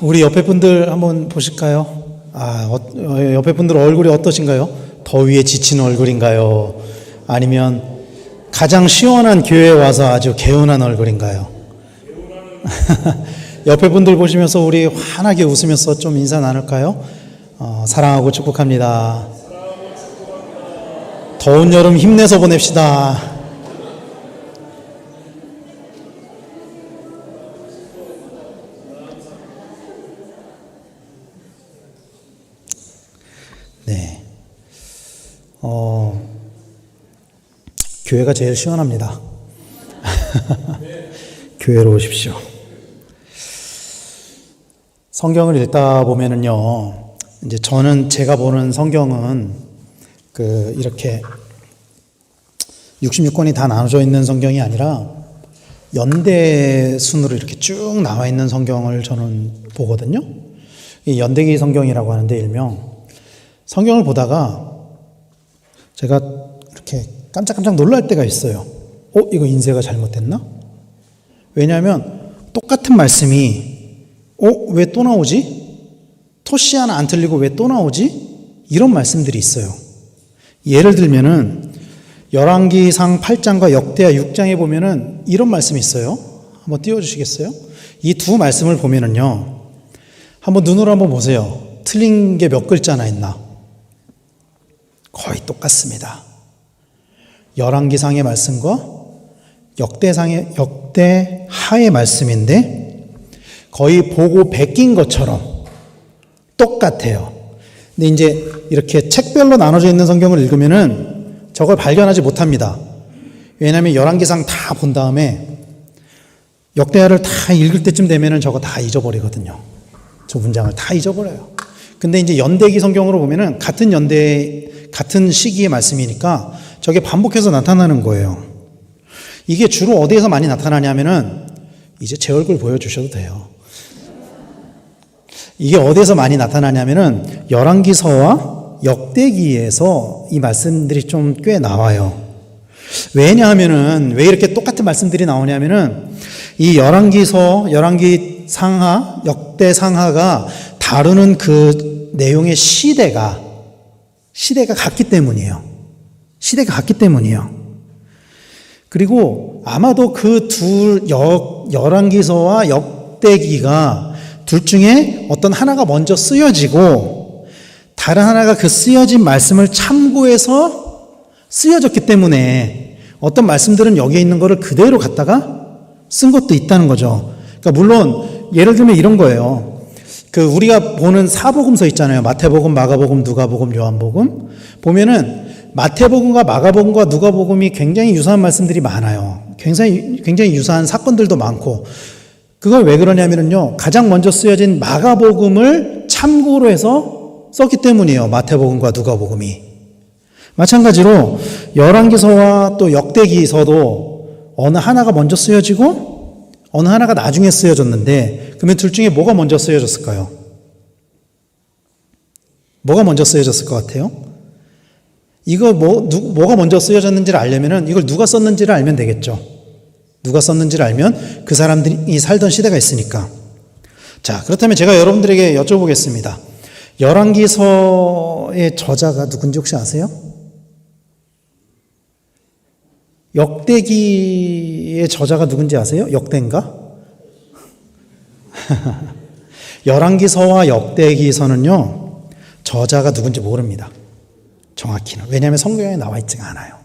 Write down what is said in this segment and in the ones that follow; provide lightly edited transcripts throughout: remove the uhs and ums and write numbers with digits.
우리 옆에 분들 한번 보실까요? 옆에 분들 얼굴이 어떠신가요? 더위에 지친 얼굴인가요? 아니면 가장 시원한 교회에 와서 아주 개운한 얼굴인가요? 옆에 분들 보시면서 우리 환하게 웃으면서 좀 인사 나눌까요? 사랑하고 축복합니다. 더운 여름 힘내서 보냅시다. 네. 교회가 제일 시원합니다. 교회로 오십시오. 성경을 읽다 보면은요, 이제 제가 보는 성경은 이렇게 66권이 다 나눠져 있는 성경이 아니라 연대 순으로 이렇게 쭉 나와 있는 성경을 저는 보거든요. 이 연대기 성경이라고 하는데 일명 성경을 보다가 제가 이렇게 깜짝깜짝 놀랄 때가 있어요. 이거 인쇄가 잘못됐나? 왜냐하면 똑같은 말씀이 왜 또 나오지? 토시 하나 안 틀리고 왜 또 나오지? 이런 말씀들이 있어요. 예를 들면은 열왕기상 8장과 역대하 6장에 보면은 이런 말씀이 있어요. 한번 띄워주시겠어요? 이 두 말씀을 보면은요, 한번 눈으로 한번 보세요. 틀린 게 몇 글자나 있나? 거의 똑같습니다. 열왕기상의 말씀과 역대하의 말씀인데 거의 보고 베낀 것처럼 똑같아요. 근데 이제 이렇게 책별로 나눠져 있는 성경을 읽으면은 저걸 발견하지 못합니다. 왜냐하면 열왕기상 다 본 다음에 역대하를 다 읽을 때쯤 되면은 저거 다 잊어버리거든요. 저 문장을 다 잊어버려요. 근데 이제 연대기 성경으로 보면은 같은 시기의 말씀이니까 저게 반복해서 나타나는 거예요. 이게 주로 어디에서 많이 나타나냐면은 이제 제 얼굴 보여주셔도 돼요. 이게 어디에서 많이 나타나냐면은 열왕기서와 역대기에서 이 말씀들이 좀 꽤 나와요. 왜냐하면은 왜 이렇게 똑같은 말씀들이 나오냐면은 이 열왕기서, 열왕기상하, 역대상하가 다루는 그 내용의 시대가 같기 때문이에요. 시대가 같기 때문이에요. 그리고 아마도 그 열왕기서와 역대기가 둘 중에 어떤 하나가 먼저 쓰여지고 다른 하나가 그 쓰여진 말씀을 참고해서 쓰여졌기 때문에 어떤 말씀들은 여기에 있는 거를 그대로 갖다가 쓴 것도 있다는 거죠. 그러니까 물론 예를 들면 이런 거예요. 우리가 보는 사복음서 있잖아요. 마태복음, 마가복음, 누가복음, 요한복음. 보면은 마태복음과 마가복음과 누가복음이 굉장히 유사한 말씀들이 많아요. 굉장히 유사한 사건들도 많고. 그걸 왜 그러냐면요. 가장 먼저 쓰여진 마가복음을 참고로 해서 썼기 때문이에요. 마태복음과 누가복음이. 마찬가지로 열왕기서와 또 역대기서도 어느 하나가 먼저 쓰여지고 어느 하나가 나중에 쓰여졌는데 그러면 둘 중에 뭐가 먼저 쓰여졌을까요? 뭐가 먼저 쓰여졌을 것 같아요? 이거 뭐가 먼저 쓰여졌는지를 알려면은 이걸 누가 썼는지를 알면 되겠죠. 누가 썼는지를 알면 그 사람들이 살던 시대가 있으니까. 자, 그렇다면 제가 여러분들에게 여쭤보겠습니다. 열왕기서의 저자가 누군지 혹시 아세요? 역대기의 저자가 누군지 아세요? 역대인가? 열왕기서와 역대기서는요, 저자가 누군지 모릅니다. 정확히는. 왜냐하면 성경에 나와 있지가 않아요.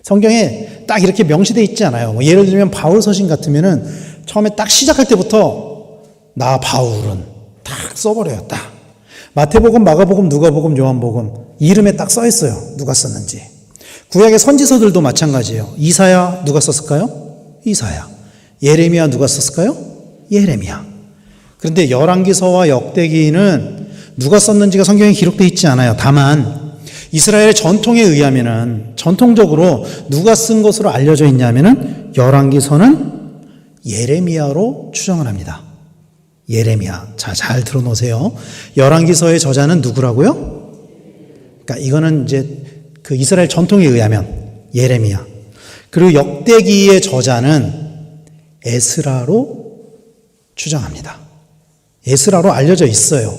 성경에 딱 이렇게 명시되어 있지 않아요. 예를 들면 바울서신 같으면은 처음에 딱 시작할 때부터 나 바울은 딱 써버려요. 딱. 마태복음, 마가복음, 누가복음, 요한복음 이름에 딱 써 있어요. 누가 썼는지. 구약의 선지서들도 마찬가지예요. 이사야 누가 썼을까요? 이사야. 예레미야 누가 썼을까요? 예레미야. 그런데 열왕기서와 역대기는 누가 썼는지가 성경에 기록되어 있지 않아요. 다만 이스라엘의 전통에 의하면은 전통적으로 누가 쓴 것으로 알려져 있냐면은 열왕기서는 예레미야로 추정을 합니다. 예레미야. 자, 잘 들어놓으세요. 열왕기서의 저자는 누구라고요? 그러니까 이거는 이제 그 이스라엘 전통에 의하면 예레미야. 그리고 역대기의 저자는 에스라로 추정합니다. 에스라로 알려져 있어요.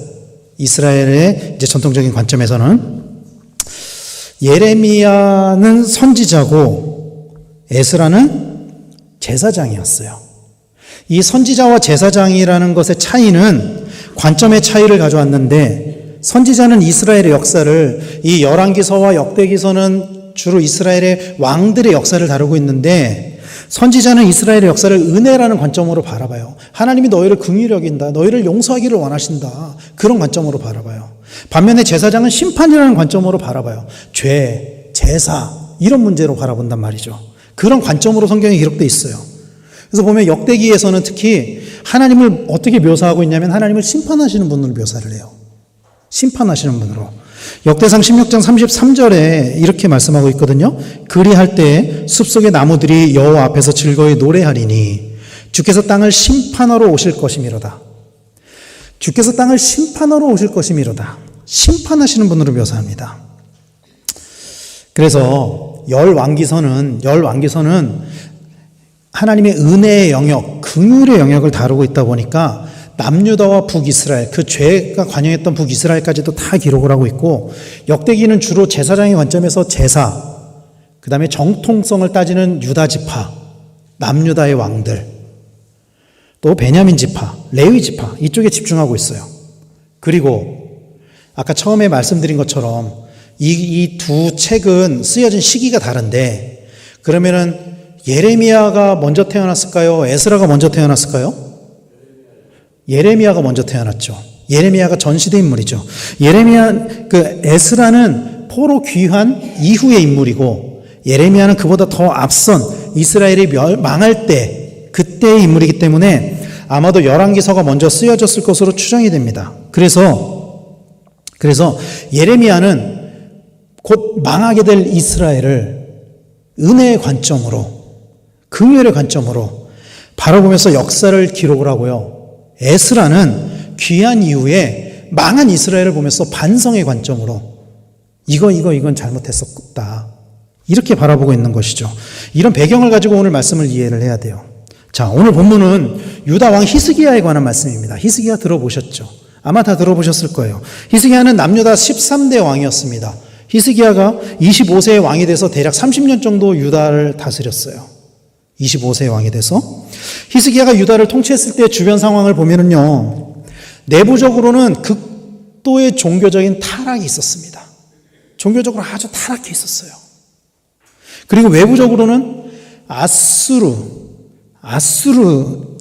이스라엘의 이제 전통적인 관점에서는 예레미야는 선지자고 에스라는 제사장이었어요. 이 선지자와 제사장이라는 것의 차이는 관점의 차이를 가져왔는데, 선지자는 이스라엘의 역사를, 이 열왕기서와 역대기서는 주로 이스라엘의 왕들의 역사를 다루고 있는데, 선지자는 이스라엘의 역사를 은혜라는 관점으로 바라봐요. 하나님이 너희를 긍휼히 여긴다, 너희를 용서하기를 원하신다, 그런 관점으로 바라봐요. 반면에 제사장은 심판이라는 관점으로 바라봐요. 죄, 제사, 이런 문제로 바라본단 말이죠. 그런 관점으로 성경에 기록되어 있어요. 그래서 보면 역대기에서는 특히 하나님을 어떻게 묘사하고 있냐면 하나님을 심판하시는 분으로 묘사를 해요. 심판하시는 분으로. 역대상 16장 33절에 이렇게 말씀하고 있거든요. 그리할 때 숲속의 나무들이 여호와 앞에서 즐거이 노래하리니 주께서 땅을 심판하러 오실 것이미로다. 주께서 땅을 심판하러 오실 것이미로다. 심판하시는 분으로 묘사합니다. 그래서 열왕기서는 하나님의 은혜의 영역, 긍휼의 영역을 다루고 있다 보니까 남유다와 북이스라엘, 그 죄가 관여했던 북이스라엘까지도 다 기록을 하고 있고, 역대기는 주로 제사장의 관점에서 제사, 그 다음에 정통성을 따지는 유다 지파, 남유다의 왕들, 또 베냐민 지파, 레위 지파, 이쪽에 집중하고 있어요. 그리고 아까 처음에 말씀드린 것처럼 이 두 책은 쓰여진 시기가 다른데, 그러면은 예레미야가 먼저 태어났을까요? 에스라가 먼저 태어났을까요? 예레미야가 먼저 태어났죠. 예레미야가 전시대 인물이죠. 에스라는 포로 귀환 이후의 인물이고, 예레미야는 그보다 더 앞선 이스라엘이 망할 때, 그때의 인물이기 때문에 아마도 열왕기서가 먼저 쓰여졌을 것으로 추정이 됩니다. 그래서 예레미야는 곧 망하게 될 이스라엘을 은혜의 관점으로, 긍휼의 관점으로 바라보면서 역사를 기록을 하고요. 에스라는 귀한 이후에 망한 이스라엘을 보면서 반성의 관점으로 이건 잘못했었다, 이렇게 바라보고 있는 것이죠. 이런 배경을 가지고 오늘 말씀을 이해를 해야 돼요. 자, 오늘 본문은 유다 왕 히스기야에 관한 말씀입니다. 히스기야 들어보셨죠? 아마 다 들어보셨을 거예요. 히스기야는 남유다 13대 왕이었습니다. 히스기야가 25세의 왕이 돼서 대략 30년 정도 유다를 다스렸어요. 25세의 왕이 돼서. 히스기야가 유다를 통치했을 때 주변 상황을 보면은요, 내부적으로는 극도의 종교적인 타락이 있었습니다. 종교적으로 아주 타락해 있었어요. 그리고 외부적으로는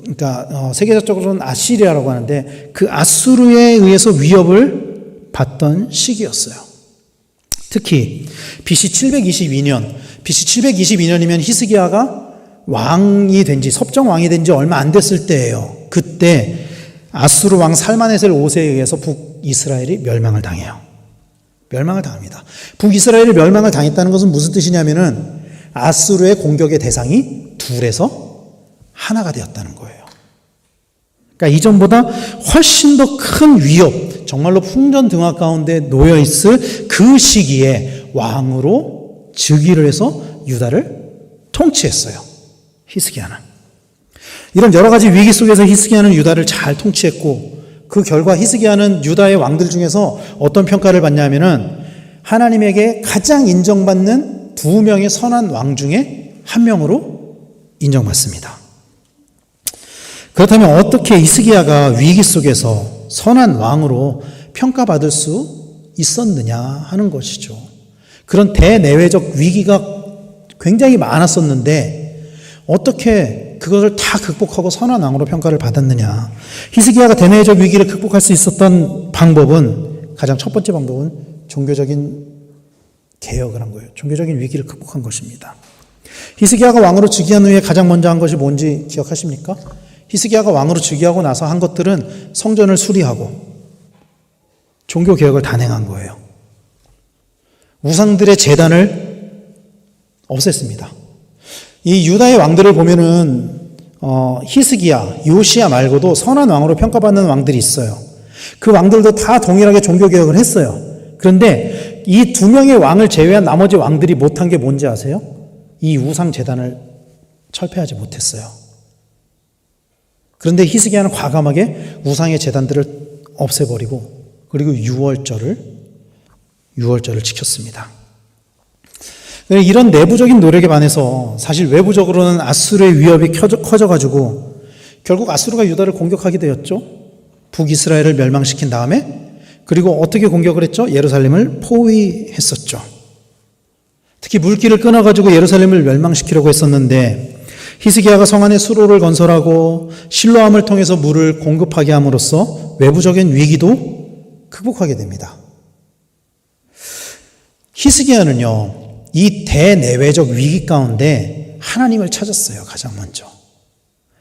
그러니까 세계적으로는 아시리아라고 하는데, 그 아수르에 의해서 위협을 받던 시기였어요. 특히 BC 722년이면 히스기야가 왕이 된 지, 섭정왕이 된 지 얼마 안 됐을 때예요. 그때 아수르 왕 살마네셀 5세에 의해서 북이스라엘이 멸망을 당해요. 멸망을 당합니다. 북이스라엘이 멸망을 당했다는 것은 무슨 뜻이냐면은 아수르의 공격의 대상이 둘에서 하나가 되었다는 거예요. 그러니까 이전보다 훨씬 더 큰 위협, 정말로 풍전등화 가운데 놓여있을 그 시기에 왕으로 즉위를 해서 유다를 통치했어요. 히스기야는. 이런 여러 가지 위기 속에서 히스기야는 유다를 잘 통치했고, 그 결과 히스기야는 유다의 왕들 중에서 어떤 평가를 받냐면은 하나님에게 가장 인정받는 2명의 선한 왕 중에 1명으로 인정받습니다. 그렇다면 어떻게 히스기야가 위기 속에서 선한 왕으로 평가받을 수 있었느냐 하는 것이죠. 그런 대내외적 위기가 굉장히 많았었는데 어떻게 그것을 다 극복하고 선한 왕으로 평가를 받았느냐. 히스기야가 대내적 위기를 극복할 수 있었던 방법은, 가장 첫 번째 방법은 종교적인 개혁을 한 거예요. 종교적인 위기를 극복한 것입니다. 히스기야가 왕으로 즉위한 후에 가장 먼저 한 것이 뭔지 기억하십니까? 히스기야가 왕으로 즉위하고 나서 한 것들은 성전을 수리하고 종교 개혁을 단행한 거예요. 우상들의 제단을 없앴습니다. 이 유다의 왕들을 보면은 히스기야, 요시야 말고도 선한 왕으로 평가받는 왕들이 있어요. 그 왕들도 다 동일하게 종교 개혁을 했어요. 그런데 이 2명의 왕을 제외한 나머지 왕들이 못한 게 뭔지 아세요? 이 우상 제단을 철폐하지 못했어요. 그런데 히스기야는 과감하게 우상의 제단들을 없애버리고 그리고 유월절을 지켰습니다. 이런 내부적인 노력에 반해서 사실 외부적으로는 아수르의 위협이 커져가지고 결국 아수르가 유다를 공격하게 되었죠. 북이스라엘을 멸망시킨 다음에 그리고 어떻게 공격을 했죠? 예루살렘을 포위했었죠. 특히 물길을 끊어가지고 예루살렘을 멸망시키려고 했었는데 히스기야가 성 안에 수로를 건설하고 실로암을 통해서 물을 공급하게 함으로써 외부적인 위기도 극복하게 됩니다. 히스기야는요, 이 대내외적 위기 가운데 하나님을 찾았어요. 가장 먼저.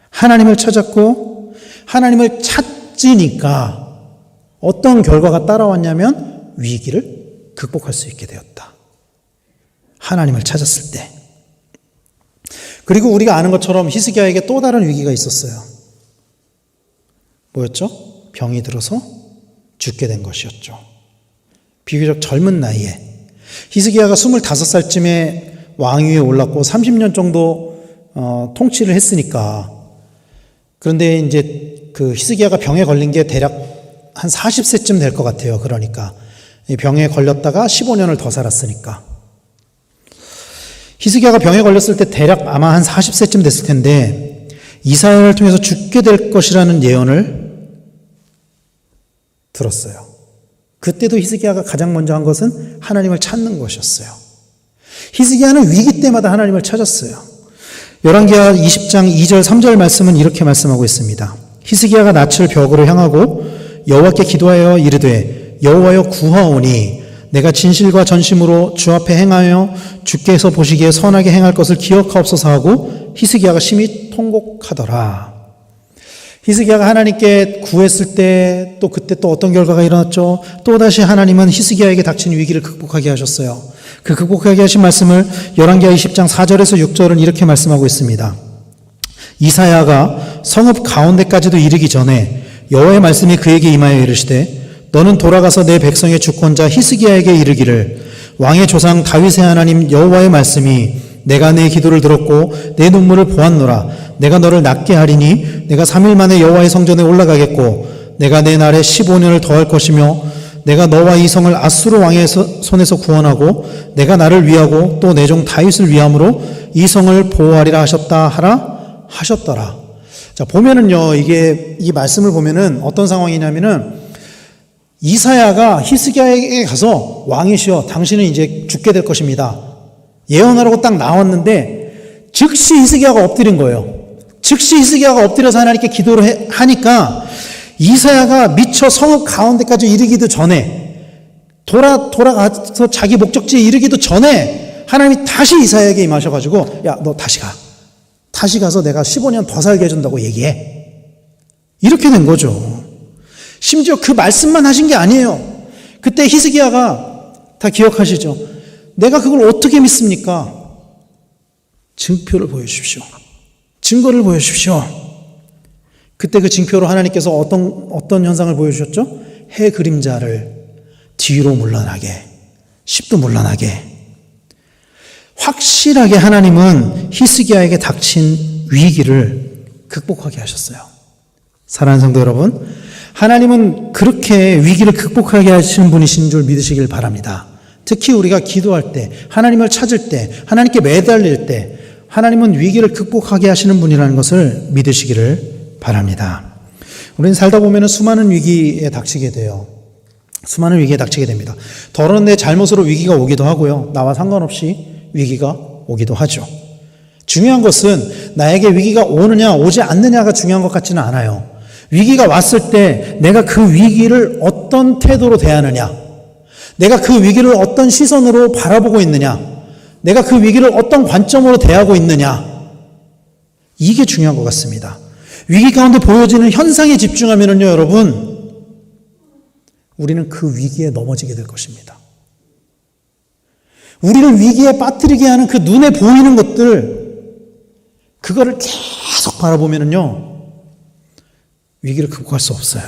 하나님을 찾았고 하나님을 찾으니까 어떤 결과가 따라왔냐면 위기를 극복할 수 있게 되었다. 하나님을 찾았을 때. 그리고 우리가 아는 것처럼 히스기야에게 또 다른 위기가 있었어요. 뭐였죠? 병이 들어서 죽게 된 것이었죠. 비교적 젊은 나이에 히스기야가 25살쯤에 왕위에 올랐고 30년 정도 통치를 했으니까, 그런데 이제 그 히스기야가 병에 걸린 게 대략 한 40세쯤 될 것 같아요. 그러니까 병에 걸렸다가 15년을 더 살았으니까 히스기야가 병에 걸렸을 때 대략 아마 한 40세쯤 됐을 텐데 이사야를 통해서 죽게 될 것이라는 예언을 들었어요. 그때도 히스기야가 가장 먼저 한 것은 하나님을 찾는 것이었어요. 히스기야는 위기 때마다 하나님을 찾았어요. 열왕기하 20장 2절 3절 말씀은 이렇게 말씀하고 있습니다. 히스기야가 낯을 벽으로 향하고 여호와께 기도하여 이르되 여호와여 구하오니 내가 진실과 전심으로 주 앞에 행하여 주께서 보시기에 선하게 행할 것을 기억하옵소서 하고 히스기야가 심히 통곡하더라. 히스기야가 하나님께 구했을 때 또 그때 또 어떤 결과가 일어났죠? 또다시 하나님은 히스기야에게 닥친 위기를 극복하게 하셨어요. 그 극복하게 하신 말씀을 열왕기하 20장 4절에서 6절은 이렇게 말씀하고 있습니다. 이사야가 성읍 가운데까지도 이르기 전에 여호와의 말씀이 그에게 임하여 이르시되 너는 돌아가서 내 백성의 주권자 히스기야에게 이르기를 왕의 조상 다윗의 하나님 여호와의 말씀이 내가 내 기도를 들었고 내 눈물을 보았노라. 내가 너를 낫게 하리니 내가 3일 만에 여호와의 성전에 올라가겠고 내가 내 날에 15년을 더할 것이며 내가 너와 이 성을 아수르 왕의 손에서 구원하고 내가 나를 위하고 또 내 종 다윗을 위함으로 이 성을 보호하리라 하셨더라. 자, 보면은요, 이 말씀을 보면은 어떤 상황이냐면은 이사야가 히스기야에게 가서 왕이시여 당신은 이제 죽게 될 것입니다. 예언하라고 딱 나왔는데 즉시 히스기야가 엎드린 거예요. 즉시 히스기야가 엎드려서 하나님께 기도를 하니까 이사야가 미처 성읍 가운데까지 이르기도 전에 돌아가서 자기 목적지에 이르기도 전에 하나님이 다시 이사야에게 임하셔가지고 야, 너 다시 가. 다시 가서 내가 15년 더 살게 해준다고 얘기해. 이렇게 된 거죠. 심지어 그 말씀만 하신 게 아니에요. 그때 히스기야가 다 기억하시죠? 내가 그걸 어떻게 믿습니까? 증표를 보여주십시오. 증거를 보여주십시오. 그때 그 증표로 하나님께서 어떤 현상을 보여주셨죠? 해 그림자를 뒤로 물러나게, 10도 물러나게. 확실하게 하나님은 히스기야에게 닥친 위기를 극복하게 하셨어요. 사랑하는 성도 여러분, 하나님은 그렇게 위기를 극복하게 하시는 분이신 줄 믿으시길 바랍니다. 특히 우리가 기도할 때, 하나님을 찾을 때, 하나님께 매달릴 때 하나님은 위기를 극복하게 하시는 분이라는 것을 믿으시기를 바랍니다. 우리는 살다 보면 수많은 위기에 닥치게 돼요. 수많은 위기에 닥치게 됩니다. 더러운 내 잘못으로 위기가 오기도 하고요. 나와 상관없이 위기가 오기도 하죠. 중요한 것은 나에게 위기가 오느냐 오지 않느냐가 중요한 것 같지는 않아요. 위기가 왔을 때 내가 그 위기를 어떤 태도로 대하느냐, 내가 그 위기를 어떤 시선으로 바라보고 있느냐, 내가 그 위기를 어떤 관점으로 대하고 있느냐, 이게 중요한 것 같습니다. 위기 가운데 보여지는 현상에 집중하면요, 여러분, 우리는 그 위기에 넘어지게 될 것입니다. 우리를 위기에 빠뜨리게 하는 그 눈에 보이는 것들, 그거를 계속 바라보면요, 위기를 극복할 수 없어요.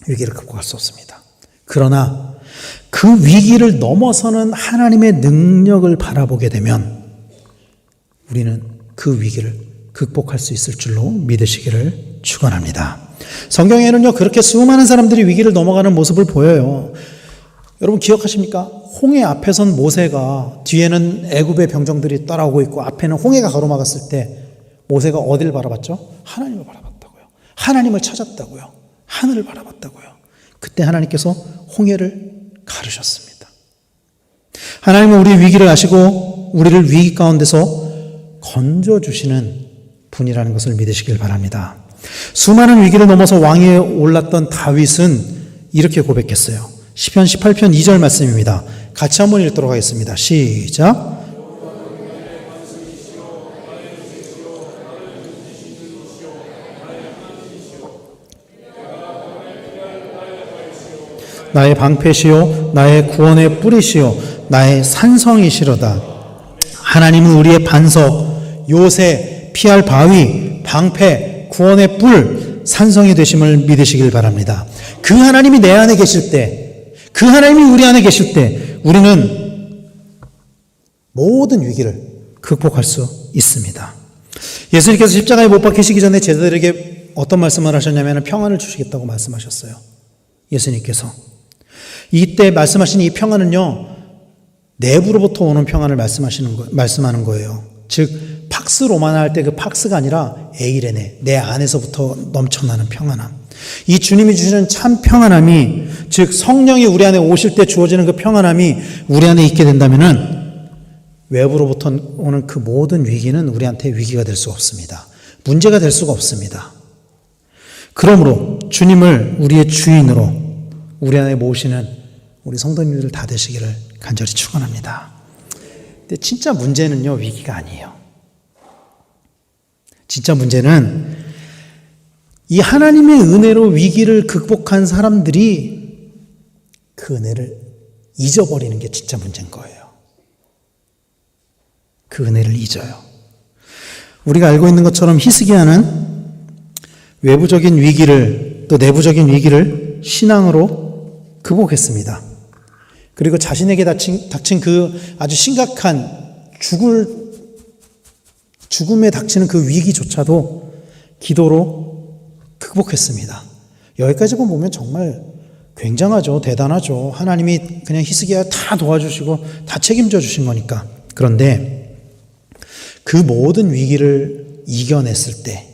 위기를 극복할 수 없습니다. 그러나 그 위기를 넘어서는 하나님의 능력을 바라보게 되면 우리는 그 위기를 극복할 수 있을 줄로 믿으시기를 축원합니다. 성경에는요, 그렇게 수많은 사람들이 위기를 넘어가는 모습을 보여요. 여러분 기억하십니까? 홍해 앞에 선 모세가 뒤에는 애굽의 병정들이 따라오고 있고 앞에는 홍해가 가로막았을 때 모세가 어디를 바라봤죠? 하나님을 바라봤다고요. 하나님을 찾았다고요. 하늘을 바라봤다고요. 그때 하나님께서 홍해를 가르셨습니다. 하나님은 우리의 위기를 아시고 우리를 위기 가운데서 건져주시는 분이라는 것을 믿으시길 바랍니다. 수많은 위기를 넘어서 왕위에 올랐던 다윗은 이렇게 고백했어요. 시편 18편 2절 말씀입니다. 같이 한번 읽도록 하겠습니다. 시작. 나의 방패시요 나의 구원의 뿌리시요 나의 산성이시로다. 하나님은 우리의 반석, 요새, 피할 바위, 방패, 구원의 뿔, 산성이 되심을 믿으시길 바랍니다. 그 하나님이 내 안에 계실 때, 그 하나님이 우리 안에 계실 때 우리는 모든 위기를 극복할 수 있습니다. 예수님께서 십자가에 못 박히시기 전에 제자들에게 어떤 말씀을 하셨냐면 평안을 주시겠다고 말씀하셨어요. 예수님께서. 이때 말씀하신 이 평안은요, 내부로부터 오는 평안을 말씀하는 거예요. 즉, 팍스 로마나 할 때 그 팍스가 아니라 에이레네, 내 안에서부터 넘쳐나는 평안함. 이 주님이 주시는 참 평안함이, 즉 성령이 우리 안에 오실 때 주어지는 그 평안함이 우리 안에 있게 된다면은 외부로부터 오는 그 모든 위기는 우리한테 위기가 될 수가 없습니다. 문제가 될 수가 없습니다. 그러므로 주님을 우리의 주인으로 우리 안에 모시는 우리 성도님들 다 되시기를 간절히 축원합니다. 근데 진짜 문제는요, 위기가 아니에요. 진짜 문제는 이 하나님의 은혜로 위기를 극복한 사람들이 그 은혜를 잊어버리는 게 진짜 문제인 거예요. 그 은혜를 잊어요. 우리가 알고 있는 것처럼 히스기야는 외부적인 위기를 또 내부적인 위기를 신앙으로 극복했습니다. 그리고 자신에게 닥친 그 아주 심각한 죽음에 닥치는 그 위기조차도 기도로 극복했습니다. 여기까지 보면 정말 굉장하죠. 대단하죠. 하나님이 그냥 히스기야 다 도와주시고 다 책임져 주신 거니까. 그런데 그 모든 위기를 이겨냈을 때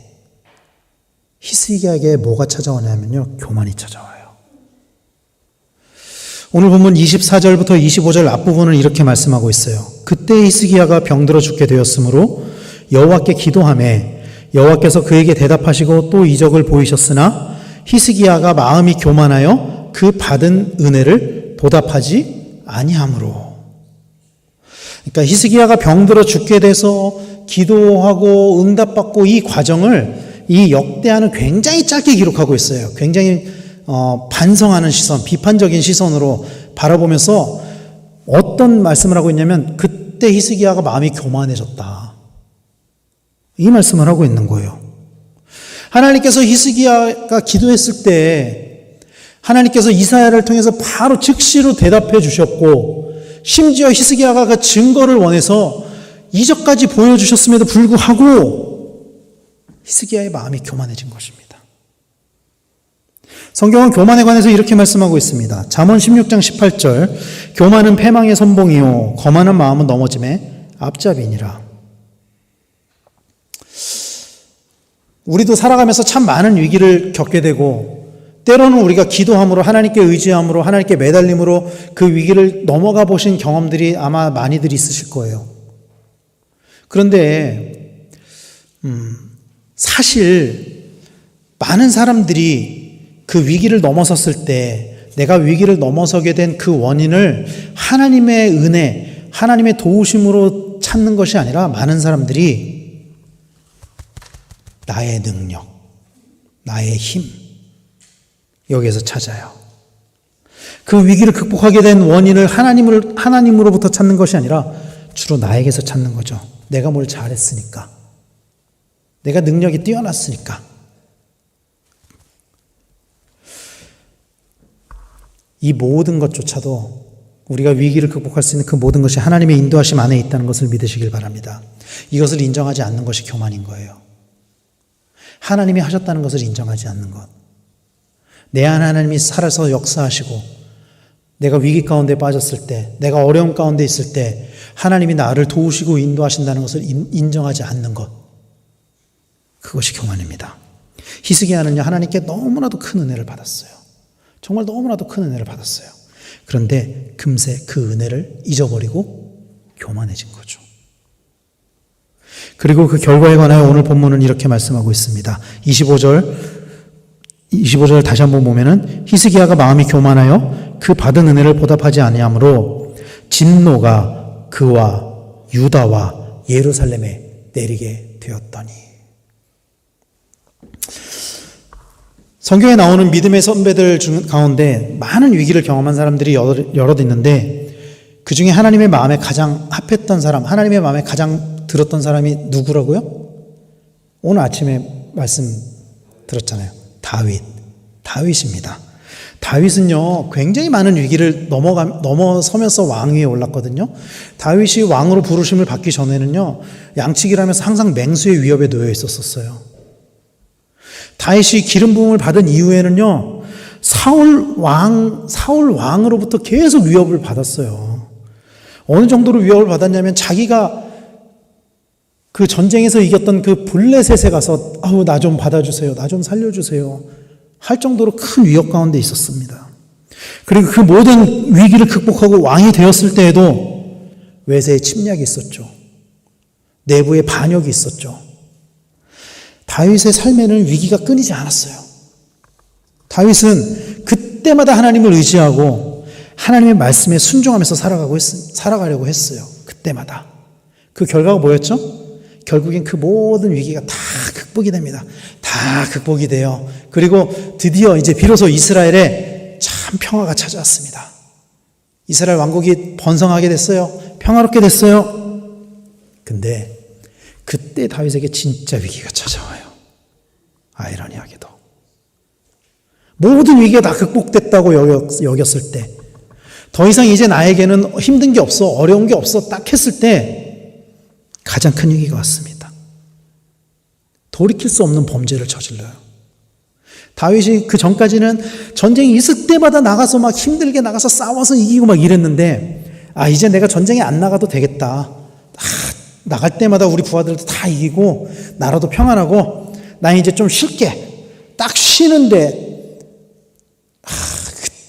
히스기야에게 뭐가 찾아오냐면요, 교만이 찾아와요. 오늘 본문 24절부터 25절 앞부분을 이렇게 말씀하고 있어요. 그때 히스기야가 병들어 죽게 되었으므로 여호와께 기도하매 여호와께서 그에게 대답하시고 또 이적을 보이셨으나 히스기야가 마음이 교만하여 그 받은 은혜를 보답하지 아니하므로. 그러니까 히스기야가 병들어 죽게 돼서 기도하고 응답받고 이 과정을 이 역대하는 굉장히 짧게 기록하고 있어요. 굉장히 반성하는 시선, 비판적인 시선으로 바라보면서 어떤 말씀을 하고 있냐면 그때 히스기야가 마음이 교만해졌다. 이 말씀을 하고 있는 거예요. 하나님께서 히스기야가 기도했을 때 하나님께서 이사야를 통해서 바로 즉시로 대답해 주셨고 심지어 히스기야가 그 증거를 원해서 이적까지 보여주셨음에도 불구하고 히스기야의 마음이 교만해진 것입니다. 성경은 교만에 관해서 이렇게 말씀하고 있습니다. 잠언 16장 18절 교만은 패망의 선봉이요 거만한 마음은 넘어짐의 앞잡이니라. 우리도 살아가면서 참 많은 위기를 겪게 되고 때로는 우리가 기도함으로 하나님께 의지함으로 하나님께 매달림으로 그 위기를 넘어가 보신 경험들이 아마 많이들 있으실 거예요. 그런데 사실 많은 사람들이 그 위기를 넘어섰을 때 내가 위기를 넘어서게 된 그 원인을 하나님의 은혜, 하나님의 도우심으로 찾는 것이 아니라 많은 사람들이 나의 능력, 나의 힘 여기에서 찾아요. 그 위기를 극복하게 된 원인을 하나님으로부터 찾는 것이 아니라 주로 나에게서 찾는 거죠. 내가 뭘 잘했으니까. 내가 능력이 뛰어났으니까. 이 모든 것조차도 우리가 위기를 극복할 수 있는 그 모든 것이 하나님의 인도하심 안에 있다는 것을 믿으시길 바랍니다. 이것을 인정하지 않는 것이 교만인 거예요. 하나님이 하셨다는 것을 인정하지 않는 것. 내 안에 하나님이 살아서 역사하시고 내가 위기 가운데 빠졌을 때, 내가 어려움 가운데 있을 때 하나님이 나를 도우시고 인도하신다는 것을 인정하지 않는 것. 그것이 교만입니다. 히스기야는요, 하나님께 너무나도 큰 은혜를 받았어요. 정말 너무나도 큰 은혜를 받았어요. 그런데 금세 그 은혜를 잊어버리고 교만해진 거죠. 그리고 그 결과에 관하여 오늘 본문은 이렇게 말씀하고 있습니다. 25절 다시 한번 보면은 히스기야가 마음이 교만하여 그 받은 은혜를 보답하지 아니하므로 진노가 그와 유다와 예루살렘에 내리게 되었더니. 성경에 나오는 믿음의 선배들 가운데 많은 위기를 경험한 사람들이 여럿 있는데 그 중에 하나님의 마음에 가장 합했던 사람, 하나님의 마음에 가장 들었던 사람이 누구라고요? 오늘 아침에 말씀 들었잖아요. 다윗입니다. 다윗은요, 굉장히 많은 위기를 넘어서면서 왕 위에 올랐거든요. 다윗이 왕으로 부르심을 받기 전에는요, 양치기를 하면서 항상 맹수의 위협에 놓여 있었어요. 다윗이 기름 부음을 받은 이후에는요, 사울 왕으로부터 계속 위협을 받았어요. 어느 정도로 위협을 받았냐면 자기가 그 전쟁에서 이겼던 그 블레셋에 가서 나 좀 받아주세요. 나 좀 살려주세요. 할 정도로 큰 위협 가운데 있었습니다. 그리고 그 모든 위기를 극복하고 왕이 되었을 때에도 외세의 침략이 있었죠. 내부의 반역이 있었죠. 다윗의 삶에는 위기가 끊이지 않았어요. 다윗은 그때마다 하나님을 의지하고 하나님의 말씀에 순종하면서 살아가려고 했어요. 그때마다. 그 결과가 뭐였죠? 결국엔 그 모든 위기가 다 극복이 됩니다. 다 극복이 돼요. 그리고 드디어 이제 비로소 이스라엘에 참 평화가 찾아왔습니다. 이스라엘 왕국이 번성하게 됐어요. 평화롭게 됐어요. 근데 그때 다윗에게 진짜 위기가 찾아와요. 아이러니하게도. 모든 위기가 다 극복됐다고 여겼을 때, 더 이상 이제 나에게는 힘든 게 없어, 어려운 게 없어 딱 했을 때 가장 큰 위기가 왔습니다. 돌이킬 수 없는 범죄를 저질러요. 다윗이 그 전까지는 전쟁이 있을 때마다 나가서 막 힘들게 나가서 싸워서 이기고 막 이랬는데, 이제 내가 전쟁에 안 나가도 되겠다. 나갈 때마다 우리 부하들도 다 이기고 나라도 평안하고 나 이제 좀 쉴게. 딱 쉬는데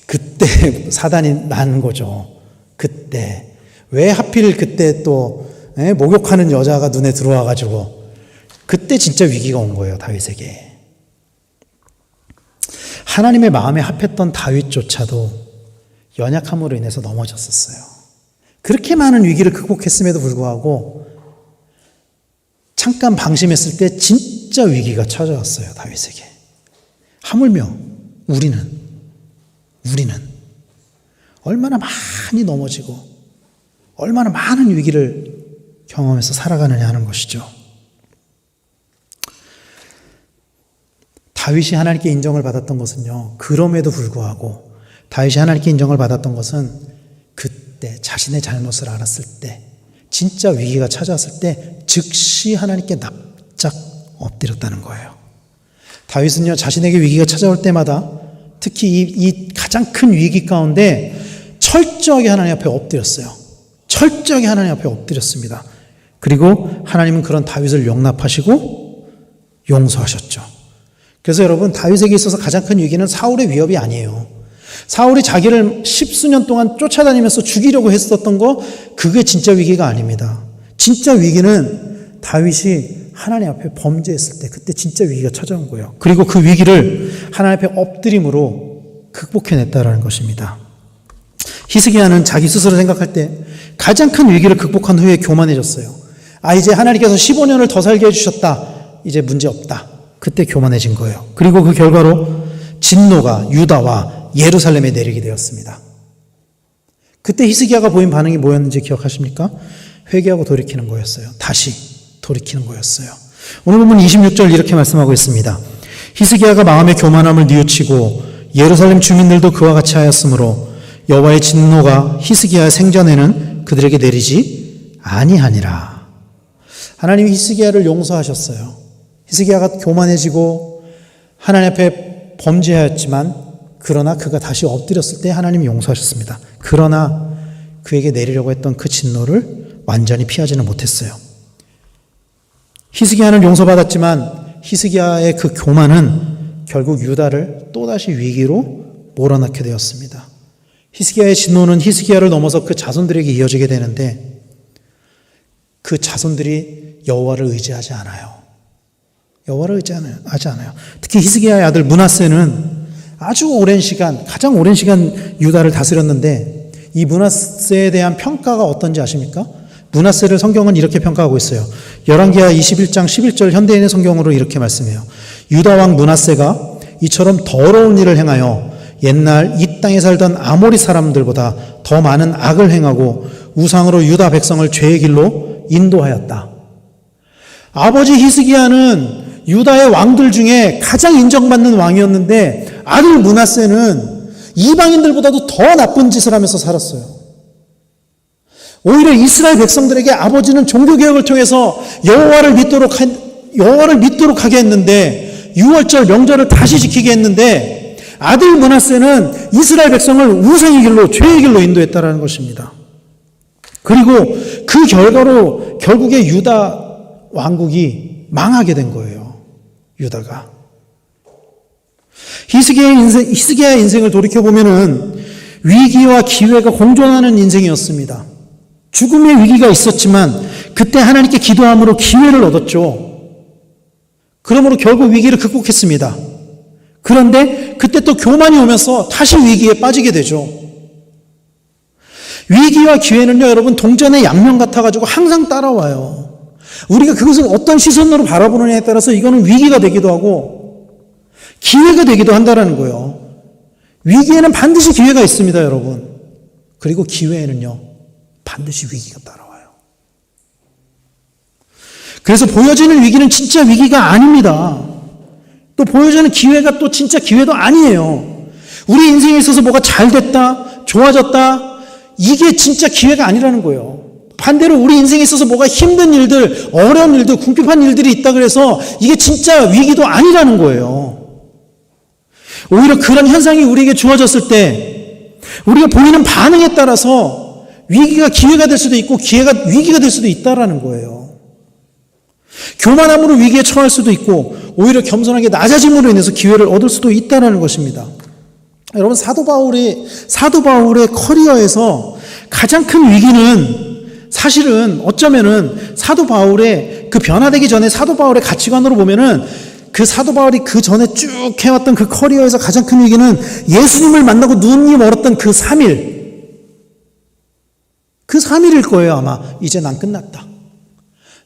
그때 사단이 난 거죠. 그때 왜 하필 그때 또 목욕하는 여자가 눈에 들어와가지고 그때 진짜 위기가 온 거예요. 다윗에게. 하나님의 마음에 합했던 다윗조차도 연약함으로 인해서 넘어졌었어요. 그렇게 많은 위기를 극복했음에도 불구하고 잠깐 방심했을 때 진짜 위기가 찾아왔어요. 다윗에게. 하물며 우리는 얼마나 많이 넘어지고 얼마나 많은 위기를 경험해서 살아가느냐 하는 것이죠. 다윗이 하나님께 인정을 받았던 것은요, 그럼에도 불구하고 다윗이 하나님께 인정을 받았던 것은 그때 자신의 잘못을 알았을 때, 진짜 위기가 찾아왔을 때 즉시 하나님께 납작 엎드렸다는 거예요. 다윗은요, 자신에게 위기가 찾아올 때마다 특히 이 가장 큰 위기 가운데 철저하게 하나님 앞에 엎드렸어요. 철저하게 하나님 앞에 엎드렸습니다. 그리고 하나님은 그런 다윗을 용납하시고 용서하셨죠. 그래서 여러분, 다윗에게 있어서 가장 큰 위기는 사울의 위협이 아니에요. 사울이 자기를 10수년 동안 쫓아다니면서 죽이려고 했었던 거, 그게 진짜 위기가 아닙니다. 진짜 위기는 다윗이 하나님 앞에 범죄했을 때, 그때 진짜 위기가 찾아온 거예요. 그리고 그 위기를 하나님 앞에 엎드림으로 극복해냈다라는 것입니다. 히스기야는 자기 스스로 생각할 때 가장 큰 위기를 극복한 후에 교만해졌어요. 이제 하나님께서 15년을 더 살게 해주셨다. 이제 문제 없다. 그때 교만해진 거예요. 그리고 그 결과로 진노가 유다와 예루살렘에 내리게 되었습니다. 그때 히스기야가 보인 반응이 뭐였는지 기억하십니까? 회개하고 돌이키는 거였어요. 다시 돌이키는 거였어요. 오늘 보면 26절 이렇게 말씀하고 있습니다. 히스기야가 마음의 교만함을 뉘우치고 예루살렘 주민들도 그와 같이 하였으므로 여호와의 진노가 히스기야 생전에는 그들에게 내리지 아니하니라. 하나님이 히스기야를 용서하셨어요. 히스기야가 교만해지고 하나님 앞에 범죄하였지만 그러나 그가 다시 엎드렸을 때 하나님이 용서하셨습니다. 그러나 그에게 내리려고 했던 그 진노를 완전히 피하지는 못했어요. 히스기야는 용서받았지만 히스기야의 그 교만은 결국 유다를 또다시 위기로 몰아넣게 되었습니다. 히스기야의 진노는 히스기야를 넘어서 그 자손들에게 이어지게 되는데 그 자손들이 여호와를 의지하지 않아요. 여호와를 의지하지 않아요. 특히 히스기야의 아들 므낫세는 아주 오랜 시간, 가장 오랜 시간 유다를 다스렸는데 이 므낫세에 대한 평가가 어떤지 아십니까? 므낫세를 성경은 이렇게 평가하고 있어요. 열왕기하 21장 11절 현대인의 성경으로 이렇게 말씀해요. 유다 왕 므낫세가 이처럼 더러운 일을 행하여 옛날 이 땅에 살던 아모리 사람들보다 더 많은 악을 행하고 우상으로 유다 백성을 죄의 길로 인도하였다. 아버지 히스기야는 유다의 왕들 중에 가장 인정받는 왕이었는데 아들 므낫세는 이방인들보다도 더 나쁜 짓을 하면서 살았어요. 오히려 이스라엘 백성들에게 아버지는 종교개혁을 통해서 여호와를 믿도록 하게 했는데 유월절 명절을 다시 지키게 했는데 아들 므낫세는 이스라엘 백성을 우상의 길로 죄의 길로 인도했다라는 것입니다. 그리고 그 결과로 결국에 유다 왕국이 망하게 된 거예요. 유다가. 히스기야의 인생을 돌이켜보면은 위기와 기회가 공존하는 인생이었습니다. 죽음의 위기가 있었지만 그때 하나님께 기도함으로 기회를 얻었죠. 그러므로 결국 위기를 극복했습니다. 그런데 그때 또 교만이 오면서 다시 위기에 빠지게 되죠. 위기와 기회는요, 여러분 동전의 양면 같아가지고 항상 따라와요. 우리가 그것을 어떤 시선으로 바라보느냐에 따라서 이거는 위기가 되기도 하고 기회가 되기도 한다는 거예요. 위기에는 반드시 기회가 있습니다, 여러분. 그리고 기회에는요, 반드시 위기가 따라와요. 그래서 보여지는 위기는 진짜 위기가 아닙니다. 또 보여지는 기회가 또 진짜 기회도 아니에요. 우리 인생에 있어서 뭐가 잘 됐다, 좋아졌다, 이게 진짜 기회가 아니라는 거예요. 반대로 우리 인생에 있어서 뭐가 힘든 일들, 어려운 일들, 궁핍한 일들이 있다 그래서 이게 진짜 위기도 아니라는 거예요. 오히려 그런 현상이 우리에게 주어졌을 때 우리가 보이는 반응에 따라서 위기가 기회가 될 수도 있고 기회가 위기가 될 수도 있다라는 거예요. 교만함으로 위기에 처할 수도 있고 오히려 겸손하게 낮아짐으로 인해서 기회를 얻을 수도 있다라는 것입니다. 여러분 사도 바울의 커리어에서 가장 큰 위기는 사실은 어쩌면은 사도 바울의 그 변화되기 전에 사도 바울의 가치관으로 보면은 그 사도 바울이 그 전에 쭉 해왔던 그 커리어에서 가장 큰 위기는 예수님을 만나고 눈이 멀었던 그 3일. 그 3일일 거예요, 아마. 이제 난 끝났다.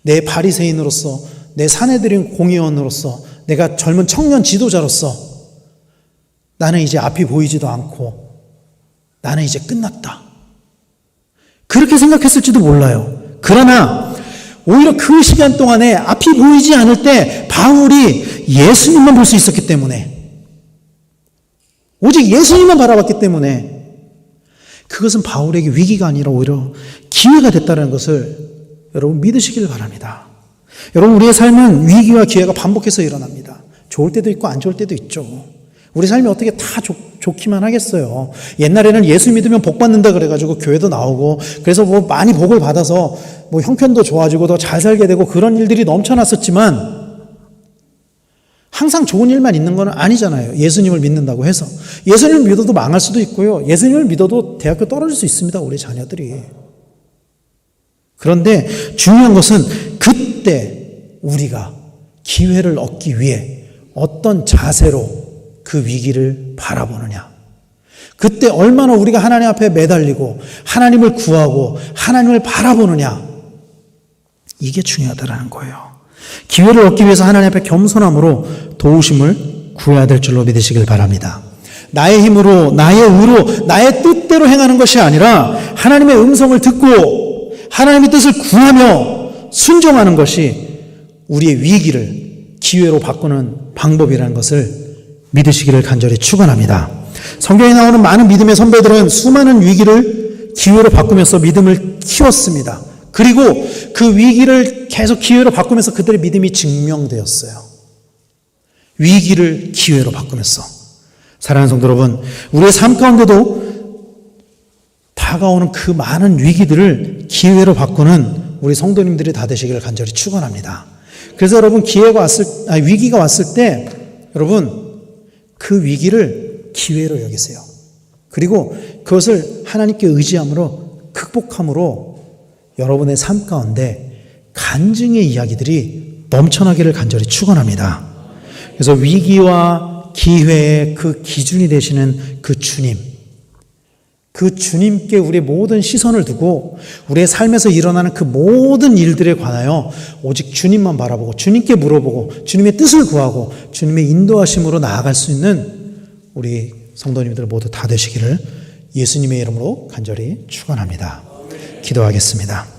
내 바리새인으로서, 내 사내들인 공의원으로서, 내가 젊은 청년 지도자로서 나는 이제 앞이 보이지도 않고 나는 이제 끝났다. 그렇게 생각했을지도 몰라요. 그러나 오히려 그 시간 동안에 앞이 보이지 않을 때 바울이 예수님만 볼 수 있었기 때문에, 오직 예수님만 바라봤기 때문에 그것은 바울에게 위기가 아니라 오히려 기회가 됐다는 것을 여러분 믿으시길 바랍니다. 여러분 우리의 삶은 위기와 기회가 반복해서 일어납니다. 좋을 때도 있고 안 좋을 때도 있죠. 우리 삶이 어떻게 다 좋기만 하겠어요. 옛날에는 예수 믿으면 복 받는다 그래가지고 교회도 나오고 그래서 뭐 많이 복을 받아서 뭐 형편도 좋아지고 더 잘 살게 되고 그런 일들이 넘쳐났었지만 항상 좋은 일만 있는 건 아니잖아요. 예수님을 믿는다고 해서. 예수님을 믿어도 망할 수도 있고요. 예수님을 믿어도 대학교 떨어질 수 있습니다. 우리 자녀들이. 그런데 중요한 것은 그때 우리가 기회를 얻기 위해 어떤 자세로 그 위기를 바라보느냐. 그때 얼마나 우리가 하나님 앞에 매달리고 하나님을 구하고 하나님을 바라보느냐. 이게 중요하다는 거예요. 기회를 얻기 위해서 하나님 앞에 겸손함으로 도우심을 구해야 될 줄로 믿으시길 바랍니다. 나의 힘으로, 나의 의로, 나의 뜻대로 행하는 것이 아니라 하나님의 음성을 듣고 하나님의 뜻을 구하며 순종하는 것이 우리의 위기를 기회로 바꾸는 방법이라는 것을 믿으시기를 간절히 축원합니다. 성경에 나오는 많은 믿음의 선배들은 수많은 위기를 기회로 바꾸면서 믿음을 키웠습니다. 그리고 그 위기를 계속 기회로 바꾸면서 그들의 믿음이 증명되었어요. 위기를 기회로 바꾸면서, 사랑하는 성도 여러분, 우리의 삶 가운데도 다가오는 그 많은 위기들을 기회로 바꾸는 우리 성도님들이 다 되시기를 간절히 축원합니다. 그래서 여러분, 위기가 왔을 때 여러분 그 위기를 기회로 여기세요. 그리고 그것을 하나님께 의지함으로 극복함으로 여러분의 삶 가운데 간증의 이야기들이 넘쳐나기를 간절히 축원합니다. 그래서 위기와 기회의 그 기준이 되시는 그 주님, 그 주님께 우리의 모든 시선을 두고 우리의 삶에서 일어나는 그 모든 일들에 관하여 오직 주님만 바라보고 주님께 물어보고 주님의 뜻을 구하고 주님의 인도하심으로 나아갈 수 있는 우리 성도님들 모두 다 되시기를 예수님의 이름으로 간절히 축원합니다. 기도하겠습니다.